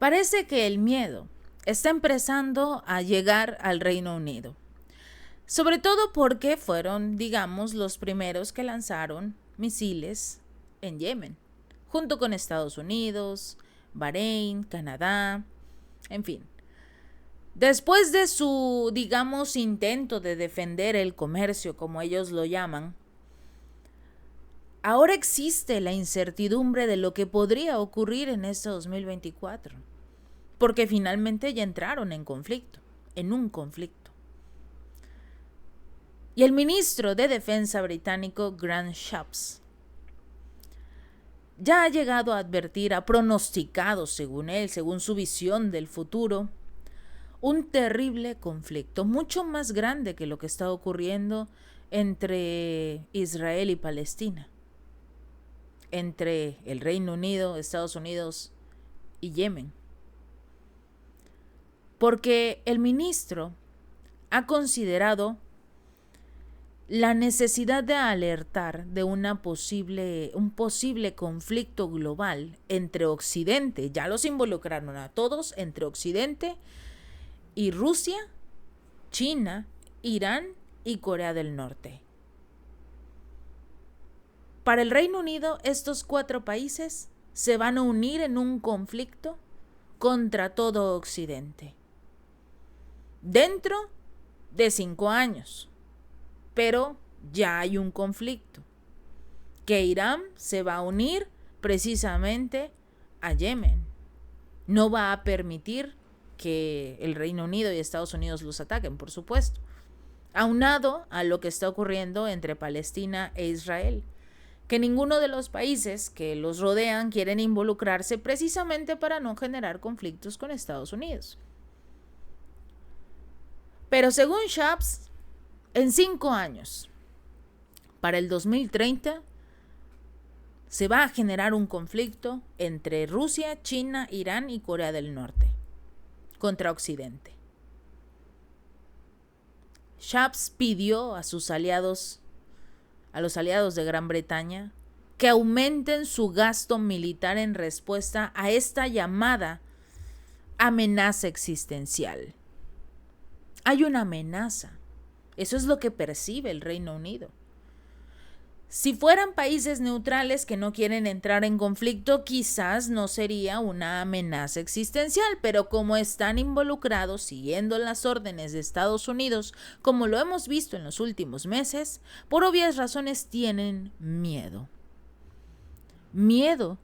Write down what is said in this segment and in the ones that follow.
Parece que el miedo está empezando a llegar al Reino Unido, sobre todo porque fueron, digamos, los primeros que lanzaron misiles en Yemen, junto con Estados Unidos, Bahrein, Canadá, en fin. Después de su, digamos, intento de defender el comercio, como ellos lo llaman, ahora existe la incertidumbre de lo que podría ocurrir en este 2024, porque finalmente ya entraron en conflicto, en un conflicto. Y el ministro de Defensa británico, Grant Shapps, ya ha llegado a advertir, ha pronosticado, según él, según su visión del futuro, un terrible conflicto, mucho más grande que lo que está ocurriendo entre Israel y Palestina, entre el Reino Unido, Estados Unidos y Yemen. Porque el ministro ha considerado la necesidad de alertar de un posible conflicto global entre Occidente, ya los involucraron a todos, entre Occidente y Rusia, China, Irán y Corea del Norte. Para el Reino Unido, estos 4 países se van a unir en un conflicto contra todo Occidente. Dentro de 5 años. Pero ya hay un conflicto. Que Irán se va a unir precisamente a Yemen. No va a permitir que el Reino Unido y Estados Unidos los ataquen, por supuesto. Aunado a lo que está ocurriendo entre Palestina e Israel, que ninguno de los países que los rodean quieren involucrarse precisamente para no generar conflictos con Estados Unidos. Pero según Shapps, en 5 años, para el 2030, se va a generar un conflicto entre Rusia, China, Irán y Corea del Norte contra Occidente. Shapps pidió a sus aliados, a los aliados de Gran Bretaña, que aumenten su gasto militar en respuesta a esta llamada amenaza existencial. Hay una amenaza. Eso es lo que percibe el Reino Unido. Si fueran países neutrales que no quieren entrar en conflicto, quizás no sería una amenaza existencial, pero como están involucrados siguiendo las órdenes de Estados Unidos, como lo hemos visto en los últimos meses, por obvias razones tienen miedo. Miedo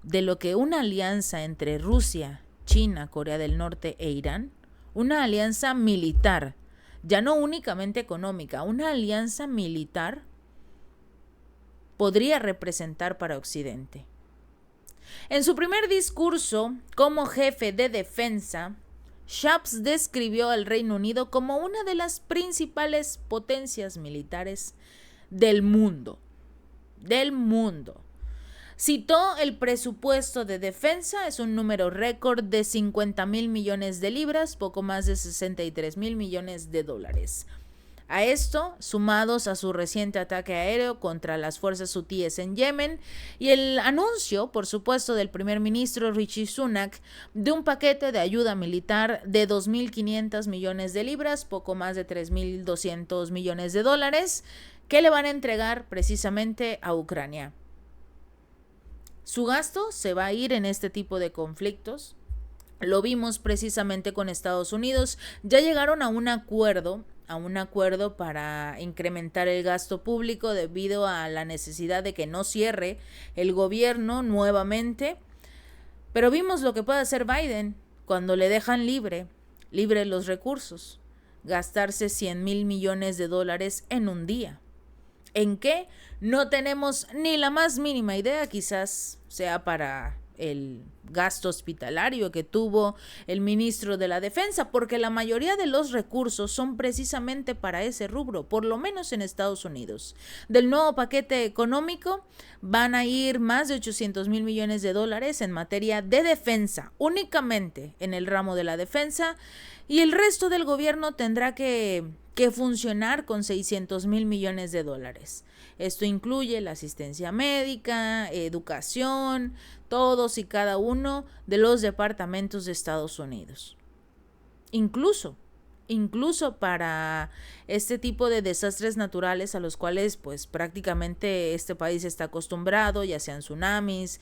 de lo que una alianza entre Rusia, China, Corea del Norte e Irán, una alianza militar, ya no únicamente económica, una alianza militar podría representar para Occidente. En su primer discurso como jefe de defensa, Shapps describió al Reino Unido como una de las principales potencias militares del mundo. Citó el presupuesto de defensa, es un número récord de 50,000 millones de libras, poco más de 63,000 millones de dólares. A esto, sumados a su reciente ataque aéreo contra las fuerzas hutíes en Yemen y el anuncio, por supuesto, del primer ministro Rishi Sunak de un paquete de ayuda militar de 2,500 millones de libras, poco más de 3,200 millones de dólares, que le van a entregar precisamente a Ucrania. Su gasto se va a ir en este tipo de conflictos. Lo vimos precisamente con Estados Unidos. Ya llegaron a un acuerdo para incrementar el gasto público debido a la necesidad de que no cierre el gobierno nuevamente. Pero vimos lo que puede hacer Biden cuando le dejan libre los recursos. Gastarse 100,000 millones de dólares en un día. ¿En qué? No tenemos ni la más mínima idea, quizás sea para el gasto hospitalario que tuvo el ministro de la Defensa, porque la mayoría de los recursos son precisamente para ese rubro, por lo menos en Estados Unidos. Del nuevo paquete económico van a ir más de 800,000 millones de dólares en materia de defensa, únicamente en el ramo de la defensa, y el resto del gobierno tendrá que funcionar con 600,000 millones de dólares. Esto incluye la asistencia médica, educación, todos y cada uno de los departamentos de Estados Unidos. Incluso para este tipo de desastres naturales a los cuales pues prácticamente este país está acostumbrado, ya sean tsunamis,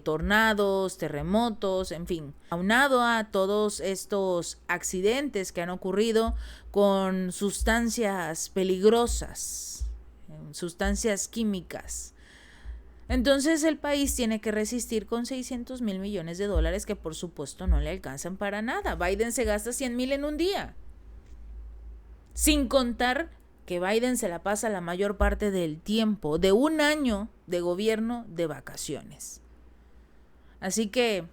tornados, terremotos, en fin. Aunado a todos estos accidentes que han ocurrido con sustancias peligrosas, sustancias químicas. Entonces el país tiene que resistir con $600 mil millones que por supuesto no le alcanzan para nada. Biden se gasta 100,000 en un día. Sin contar que Biden se la pasa la mayor parte del tiempo de un año de gobierno de vacaciones. Así que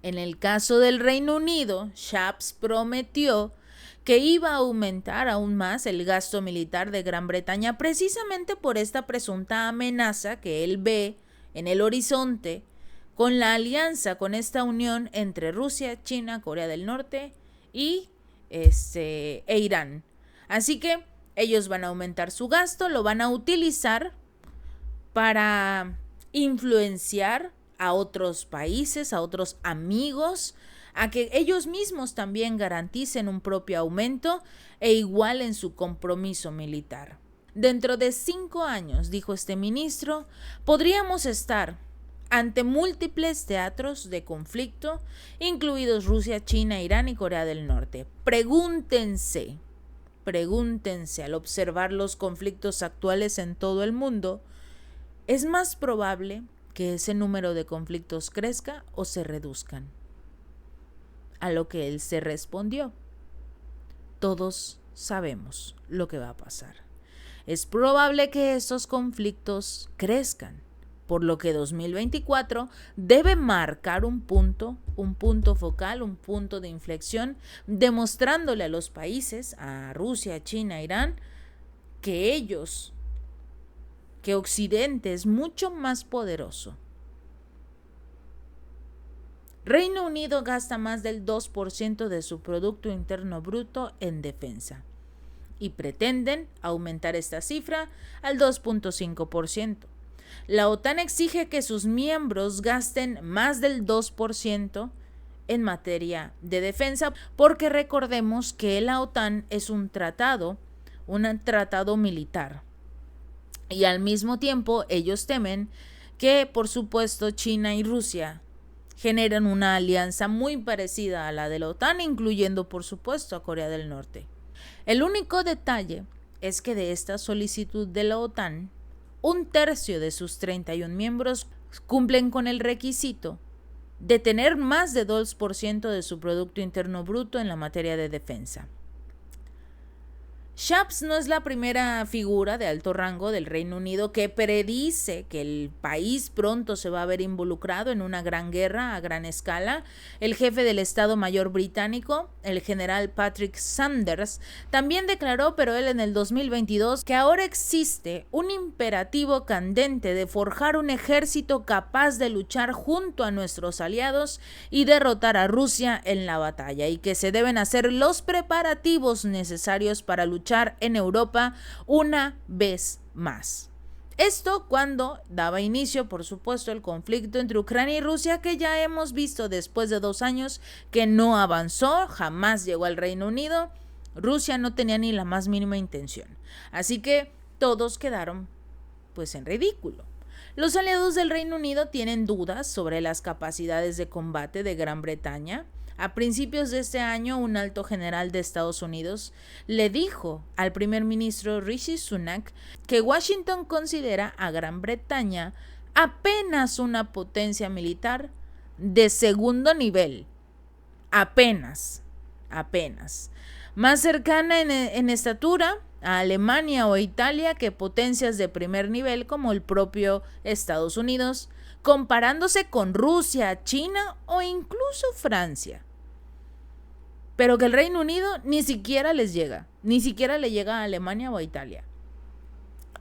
en el caso del Reino Unido, Schabs prometió que iba a aumentar aún más el gasto militar de Gran Bretaña precisamente por esta presunta amenaza que él ve en el horizonte con la alianza, con esta unión entre Rusia, China, Corea del Norte e Irán. Así que ellos van a aumentar su gasto, lo van a utilizar para influenciar a otros países, a otros amigos, a que ellos mismos también garanticen un propio aumento e igualen su compromiso militar. Dentro de 5 años, dijo este ministro, podríamos estar ante múltiples teatros de conflicto, incluidos Rusia, China, Irán y Corea del Norte. Pregúntense al observar los conflictos actuales en todo el mundo, ¿es más probable que ese número de conflictos crezca o se reduzcan? A lo que él se respondió: todos sabemos lo que va a pasar. Es probable que estos conflictos crezcan, por lo que 2024 debe marcar un punto focal, un punto de inflexión, demostrándole a los países, a Rusia, China, Irán, que Occidente es mucho más poderoso. Reino Unido gasta más del 2% de su Producto Interno Bruto en defensa y pretenden aumentar esta cifra al 2.5%. La OTAN exige que sus miembros gasten más del 2% en materia de defensa, porque recordemos que la OTAN es un tratado militar. Y al mismo tiempo ellos temen que, por supuesto, China y Rusia generan una alianza muy parecida a la de la OTAN, incluyendo, por supuesto, a Corea del Norte. El único detalle es que de esta solicitud de la OTAN, 1/3 de sus 31 miembros cumplen con el requisito de tener más de 2% de su Producto Interno Bruto en la materia de defensa. Schabs no es la primera figura de alto rango del Reino Unido que predice que el país pronto se va a ver involucrado en una gran guerra a gran escala. El jefe del Estado Mayor británico, el general Patrick Sanders, también declaró, pero él en el 2022, que ahora existe un imperativo candente de forjar un ejército capaz de luchar junto a nuestros aliados y derrotar a Rusia en la batalla, y que se deben hacer los preparativos necesarios para luchar en Europa una vez más. Esto cuando daba inicio, por supuesto, el conflicto entre Ucrania y Rusia, que ya hemos visto después de 2 años que no avanzó, jamás llegó al Reino Unido. Rusia no tenía ni la más mínima intención. Así que todos quedaron pues en ridículo. Los aliados del Reino Unido tienen dudas sobre las capacidades de combate de Gran Bretaña. A principios de este año, un alto general de Estados Unidos le dijo al primer ministro Rishi Sunak que Washington considera a Gran Bretaña apenas una potencia militar de segundo nivel. Apenas. Más cercana en estatura a Alemania o Italia que potencias de primer nivel como el propio Estados Unidos, comparándose con Rusia, China o incluso Francia. Pero que el Reino Unido ni siquiera les llega, ni siquiera le llega a Alemania o a Italia.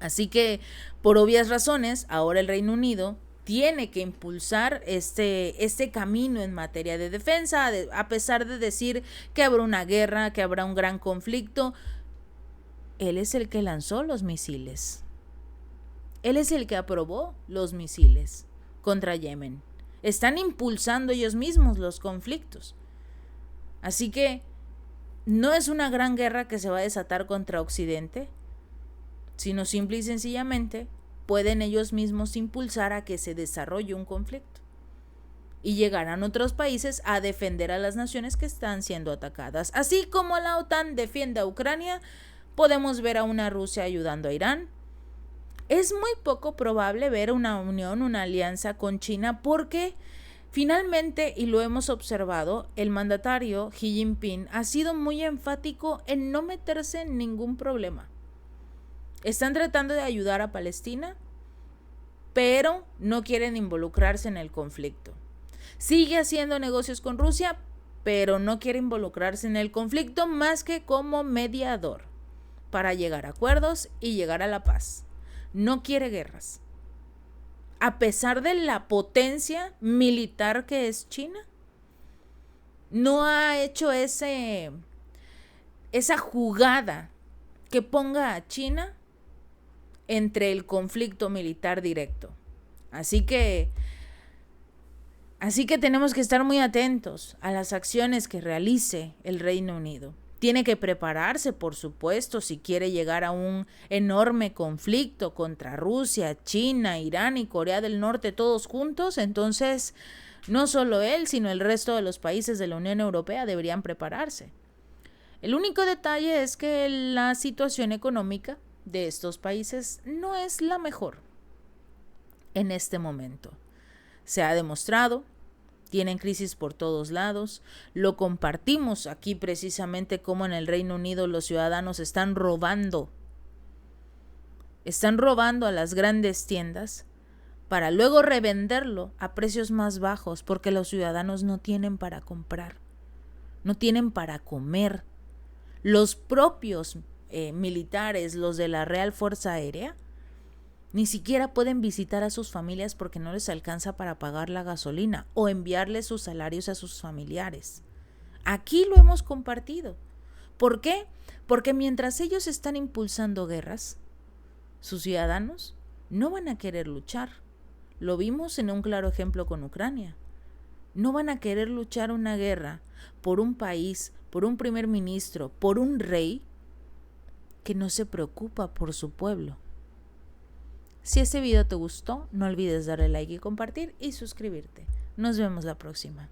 Así que, por obvias razones, ahora el Reino Unido tiene que impulsar este camino en materia de defensa, a pesar de decir que habrá una guerra, que habrá un gran conflicto. Él es el que lanzó los misiles. Él es el que aprobó los misiles. contra Yemen. Están impulsando ellos mismos los conflictos. Así que no es una gran guerra que se va a desatar contra Occidente, sino simple y sencillamente pueden ellos mismos impulsar a que se desarrolle un conflicto. Y llegarán otros países a defender a las naciones que están siendo atacadas. Así como la OTAN defiende a Ucrania, podemos ver a una Rusia ayudando a Irán. Es muy poco probable ver una unión, una alianza con China, porque finalmente, y lo hemos observado, el mandatario Xi Jinping ha sido muy enfático en no meterse en ningún problema. Están tratando de ayudar a Palestina, pero no quieren involucrarse en el conflicto. Sigue haciendo negocios con Rusia, pero no quiere involucrarse en el conflicto más que como mediador para llegar a acuerdos y llegar a la paz. No quiere guerras. A pesar de la potencia militar que es China, no ha hecho esa jugada que ponga a China entre el conflicto militar directo. Así que tenemos que estar muy atentos a las acciones que realice el Reino Unido. Tiene que prepararse, por supuesto, si quiere llegar a un enorme conflicto contra Rusia, China, Irán y Corea del Norte todos juntos. Entonces, no solo él, sino el resto de los países de la Unión Europea deberían prepararse. El único detalle es que la situación económica de estos países no es la mejor en este momento. Se ha demostrado, tienen crisis por todos lados, lo compartimos aquí precisamente como en el Reino Unido los ciudadanos están robando a las grandes tiendas para luego revenderlo a precios más bajos porque los ciudadanos no tienen para comprar, no tienen para comer. Los propios militares, los de la Real Fuerza Aérea, ni siquiera pueden visitar a sus familias porque no les alcanza para pagar la gasolina o enviarles sus salarios a sus familiares. Aquí lo hemos compartido. ¿Por qué? Porque mientras ellos están impulsando guerras, sus ciudadanos no van a querer luchar. Lo vimos en un claro ejemplo con Ucrania. No van a querer luchar una guerra por un país, por un primer ministro, por un rey que no se preocupa por su pueblo. Si este video te gustó, no olvides darle like y compartir y suscribirte. Nos vemos la próxima.